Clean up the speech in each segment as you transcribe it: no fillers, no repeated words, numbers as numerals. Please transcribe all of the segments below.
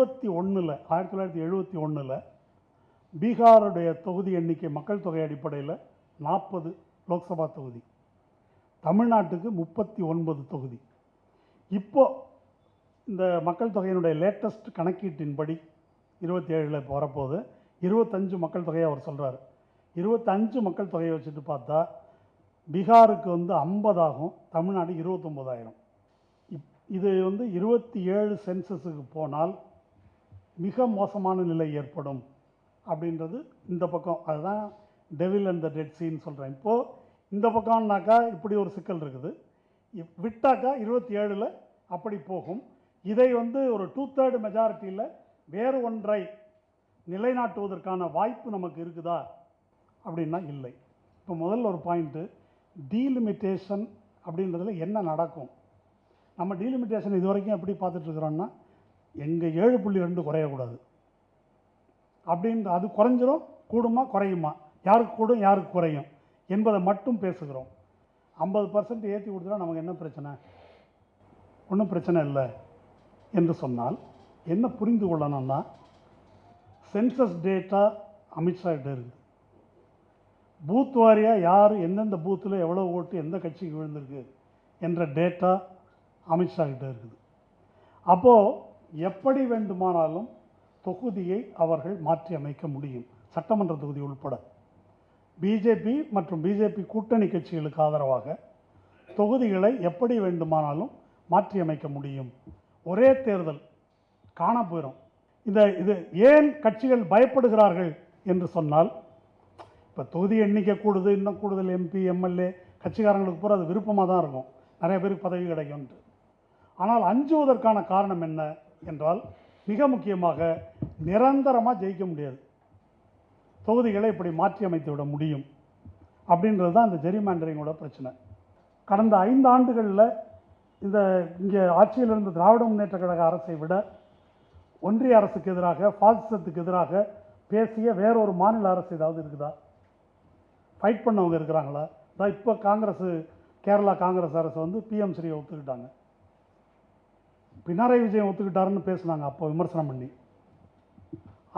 1971 பீகாருடைய தொகுதி எண்ணிக்கை மக்கள் தொகை அடிப்படையில் 40 லோக்சபா தொகுதி, தமிழ்நாட்டுக்கு 39 தொகுதி. இப்போ இந்த மக்கள் தொகையினுடைய லேட்டஸ்ட் கணக்கீட்டின்படி 27 வரப்போது 25 மக்கள் தொகையை அவர் சொல்கிறார். 25 மக்கள் தொகையை வச்சுட்டு பார்த்தா பீகாருக்கு 50 ஆகும், தமிழ்நாடு 29,000. இது 27 சென்சஸுக்கு போனால் மிக மோசமான நிலை ஏற்படும் அப்படின்றது இந்த பக்கம். அதுதான் டெவில் அண்ட் த டெட் சீன்னு சொல்கிறேன். இப்போது இந்த பக்கம்னாக்கா இப்படி ஒரு சிக்கல் இருக்குது, விட்டாக்கா 27 அப்படி போகும். இதை ஒரு 2/3 மெஜாரிட்டியில் வேறு ஒன்றை நிலைநாட்டுவதற்கான வாய்ப்பு நமக்கு இருக்குதா அப்படின்னா இல்லை. இப்போ முதல்ல ஒரு பாயிண்ட்டு, டீலிமிட்டேஷன் அப்படின்றதுல என்ன நடக்கும். நம்ம டீலிமிட்டேஷன் இது வரைக்கும் எப்படி பார்த்துட்ருக்குறோன்னா, எங்கள் 7.2 குறையக்கூடாது அப்படின்ற, அது குறைஞ்சிரும், கூடுமா குறையுமா, யாருக்கு கூடும் யாருக்கு குறையும் என்பதை மட்டும் பேசுகிறோம். 50% ஏற்றி கொடுத்துட்டா நமக்கு என்ன பிரச்சனை, ஒன்றும் பிரச்சனை இல்லை என்று சொன்னால் என்ன புரிந்து கொள்ளணும்னா, சென்சஸ் டேட்டா அமித்ஷா கிட்ட இருக்குது. பூத் வாரியாக யார் எந்தெந்த பூத்தில் எவ்வளோ ஓட்டு எந்த கட்சிக்கு விழுந்திருக்கு என்ற டேட்டா அமித்ஷா கிட்ட இருக்குது. அப்போது எப்படி வேண்டுமானாலும் தொகுதியை அவர்கள் மாற்றி அமைக்க முடியும், சட்டமன்ற தொகுதி உள்பட. பிஜேபி மற்றும் பிஜேபி கூட்டணி கட்சிகளுக்கு ஆதரவாக தொகுதிகளை எப்படி வேண்டுமானாலும் மாற்றி அமைக்க முடியும். ஒரே தேர்தல் காண போயிடும். இது ஏன் கட்சிகள் பயப்படுகிறார்கள் என்று சொன்னால், இப்போ தொகுதி எண்ணிக்கை கூடுது, இன்னும் கூடுதல் எம்பி எம்எல்ஏ கட்சிக்காரங்களுக்கு பூரா அது விருப்பமாக தான் இருக்கும், நிறைய பேருக்கு பதவி கிடைக்கும்ன்ட்டு. ஆனால் அஞ்சுவதற்கான காரணம் என்ன என்றால், மிக முக்கியமாக நிரந்தரமாக ஜெயிக்க முடியாது, தொகுதிகளை இப்படி மாற்றி அமைத்து விட முடியும் அப்படின்றது தான் இந்த ஜெரிமாண்டரிங்கோட பிரச்சனை. கடந்த 5 ஆண்டுகளில் இங்கே ஆட்சியில் இருந்த திராவிட முன்னேற்ற கழக அரசை விட ஒன்றிய அரசுக்கு எதிராக, பாசிசத்துக்கு எதிராக பேசிய வேறொரு மாநில அரசு ஏதாவது இருக்குதா? ஃபைட் பண்ணவங்க இருக்கிறாங்களா? அதான் இப்போ கேரளா காங்கிரஸ் அரசு பிஎம் ஸ்ரீயை ஒத்துக்கிட்டாங்க, பினராயி விஜயன் ஒத்துக்கிட்டாருன்னு பேசுனாங்க அப்போ விமர்சனம் பண்ணி.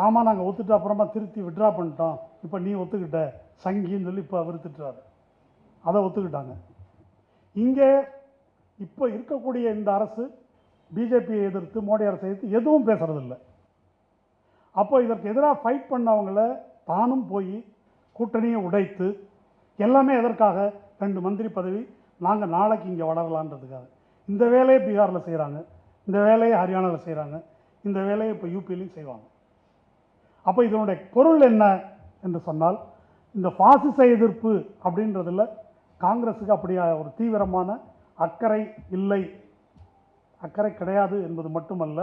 ஆமாம் நாங்கள் ஒத்துட்டு அப்புறமா திருத்தி விட்ரா பண்ணிட்டோம், இப்போ நீ ஒத்துக்கிட்ட சங்கின்னு சொல்லி இப்போ அவர் திட்டுறாரு, அதை ஒத்துக்கிட்டாங்க. இங்கே இப்போ இருக்கக்கூடிய இந்த அரசு பிஜேபியை எதிர்த்து, மோடி அரசை எதிர்த்து எதுவும் பேசுறதில்லை. அப்போ இதற்கு எதிராக ஃபைட் பண்ணவங்கள தானும் போய் கூட்டணியை உடைத்து, எல்லாமே எதற்காக, 2 மந்திரி பதவி நாங்கள் நாளைக்கு இங்கே வளரலான்றதுக்காக. இந்த வேலையை பீகாரில் செய்கிறாங்க, இந்த வேலையை ஹரியானாவில் செய்கிறாங்க, இந்த வேலையை இப்போ யூபியிலையும் செய்வாங்க. அப்போ இதனுடைய பொருள் என்ன என்று சொன்னால், இந்த பாசிச எதிர்ப்பு அப்படின்றதில் காங்கிரஸுக்கு அப்படியா ஒரு தீவிரமான அக்கறை இல்லை, அக்கறை கிடையாது என்பது மட்டுமல்ல,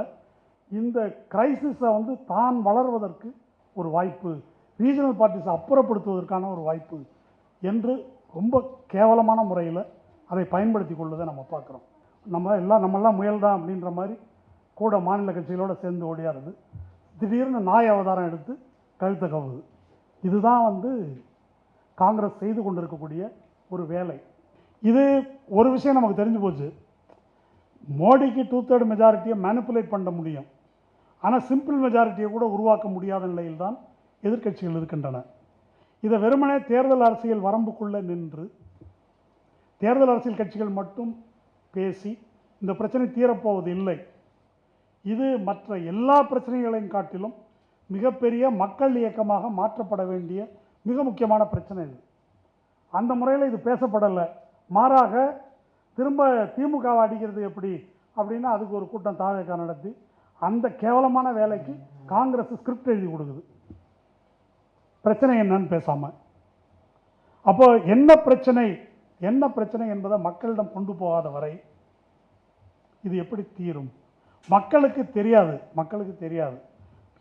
இந்த கிரைசிஸை தான் வளர்வதற்கு ஒரு வாய்ப்பு, ரீஜனல் பார்ட்டிஸை அப்புறப்படுத்துவதற்கான ஒரு வாய்ப்பு என்று ரொம்ப கேவலமான முறையில் அதை பயன்படுத்தி கொள்வதை நம்ம பார்க்குறோம். நம்மெல்லாம் முயல்தான் அப்படின்ற மாதிரி கூட மாநில கட்சிகளோடு சேர்ந்து ஓடியாருது, திடீர்னு நாய் அவதாரம் எடுத்து கழுத்தை கவுது. இதுதான் காங்கிரஸ் செய்து கொண்டிருக்கக்கூடிய ஒரு வேலை. இது ஒரு விஷயம் நமக்கு தெரிஞ்சு போச்சு, மோடிக்கு 2/3 மெஜாரிட்டியை மேனிப்புலேட் பண்ண முடியும், ஆனால் சிம்பிள் மெஜாரிட்டியை கூட உருவாக்க முடியாத நிலையில்தான் எதிர்க்கட்சிகள் இருக்கின்றன. இதை வெறுமனே தேர்தல் அரசியல் வரம்புக்குள்ளே நின்று தேர்தல் அரசியல் கட்சிகள் மட்டும் பேசி இந்த பிரச்சனை தீரப்போவது இல்லை. இது மற்ற எல்லா பிரச்சனைகளையும் காட்டிலும் மிகப்பெரிய மக்கள் இயக்கமாக மாற்றப்பட வேண்டிய மிக முக்கியமான பிரச்சனை இது. அந்த முறையில் இது பேசப்படலை. மாறாக திரும்ப திமுகவை அடிக்கிறது எப்படி அப்படின்னா அதுக்கு ஒரு கூட்டம் தாவேக்கா நடத்தி அந்த கேவலமான வேலைக்கு காங்கிரஸ் ஸ்கிரிப்ட் எழுதி கொடுக்குது, பிரச்சனை என்னன்னு பேசாமல். அப்போ என்ன பிரச்சனை என்பதை மக்களிடம் கொண்டு போகாத வரை இது எப்படி தீரும்? மக்களுக்கு தெரியாது.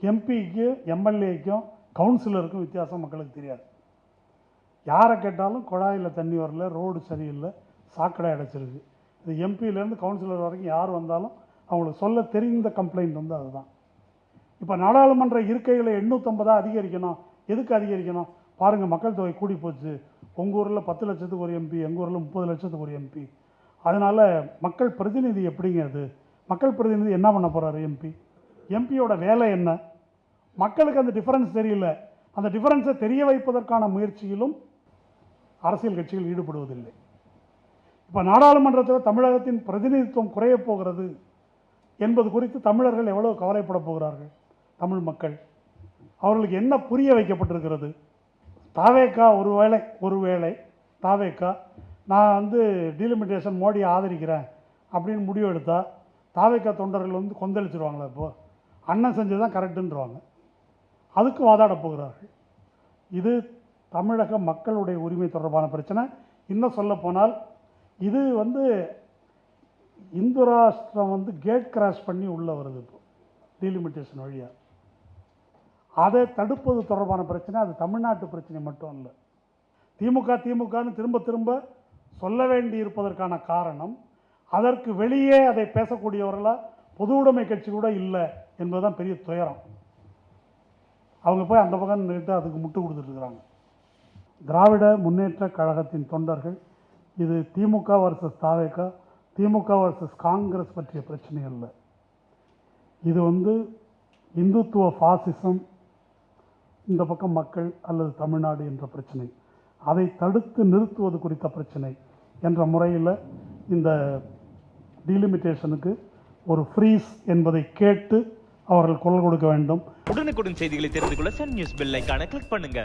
எம்பிக்கும் எம்எல்ஏக்கும் கவுன்சிலருக்கும் வித்தியாசம் மக்களுக்கு தெரியாது. யாரை கேட்டாலும் குழாயில் தண்ணி வரல, ரோடு சரியில்லை, சாக்கடை அடைச்சிருக்கு. இது எம்பியிலேருந்து கவுன்சிலர் வரைக்கும் யார் வந்தாலும் அவங்களுக்கு சொல்ல தெரிந்த கம்ப்ளைண்ட் அதுதான். இப்போ நாடாளுமன்ற இருக்கைகளை 850 அதிகரிக்கணும். எதுக்கு அதிகரிக்கணும்? பாருங்கள், மக்கள் தொகை கூடி போச்சு. உங்கள் ஊரில் 10 லட்சத்துக்கு ஒரு எம்பி, எங்கள் ஊரில் 30 லட்சத்துக்கு ஒரு எம்பி. அதனால் மக்கள் பிரதிநிதி எப்படிங்க அது? மக்கள் பிரதிநிதி என்ன பண்ண போகிறாரு? எம்பி எம்பியோட வேலை என்ன? மக்களுக்கு அந்த டிஃபரன்ஸ் தெரியல. அந்த டிஃபரன்ஸை தெரிய வைப்பதற்கான முயற்சியிலும் அரசியல் கட்சிகள் ஈடுபடுவதில்லை. இப்போ நாடாளுமன்றத்தில் தமிழகத்தின் பிரதிநிதித்துவம் குறையப் போகிறது என்பது குறித்து தமிழர்கள் எவ்வளவு கவலைப்பட போகிறார்கள்? தமிழ் மக்கள் அவர்களுக்கு என்ன புரிய வைக்கப்பட்டிருக்கிறது? தாவேக்கா ஒருவேளை தாவேக்கா நான் டீலிமிட்டேஷன் மோடியை ஆதரிக்கிறேன் அப்படின்னு முடிவு எடுத்தால் தாவேக்கா தொண்டர்கள் கொந்தளிச்சிருவாங்களா? இப்போ அண்ணன் செஞ்சு தான் கரெக்டுன்றவாங்க. அதுக்கு வாதாட போகிறார்கள். இது தமிழக மக்களுடைய உரிமை தொடர்பான பிரச்சனை. இன்னும் சொல்ல போனால் இது இந்து ராஷ்டிரம் கேட் கிராஸ் பண்ணி உள்ளே வருது. இப்போ டீலிமிட்டேஷன் வழியாக அதை தடுப்பது தொடர்பான பிரச்சனை. அது தமிழ்நாட்டு பிரச்சனை மட்டும் இல்லை. திமுகன்னு திரும்ப திரும்ப சொல்ல வேண்டி இருப்பதற்கான காரணம், அதற்கு வெளியே அதை பேசக்கூடியவர்களாக பொது உடைமை கட்சி கூட இல்லை என்பதுதான் பெரிய துயரம். அவங்க போய் அந்த பக்கம் நின்று அதுக்கு முட்டு கொடுத்துட்ருக்குறாங்க. திராவிட முன்னேற்ற கழகத்தின் தொண்டர்கள் இது திமுக வர்சஸ் தாவேக்கா, திமுக வர்சஸ் காங்கிரஸ் பற்றிய பிரச்சனை அல்ல. இது இந்துத்துவ பாசிசம், இந்த பக்கம் மக்கள் அல்லது தமிழ்நாடு என்ற பிரச்சனை, அதை தடுத்து நிறுத்துவது குறித்த பிரச்சனை என்ற முறையில் இந்த டீலிமிட்டேஷனுக்கு ஒரு ஃப்ரீஸ் என்பதை கேட்டு அவர்கள் குரல் கொடுக்க வேண்டும். உடனுக்குடன் செய்திகளை தெரிந்து கொள்ள சன் நியூஸ் பெல் ஐகானை கிளிக் பண்ணுங்க.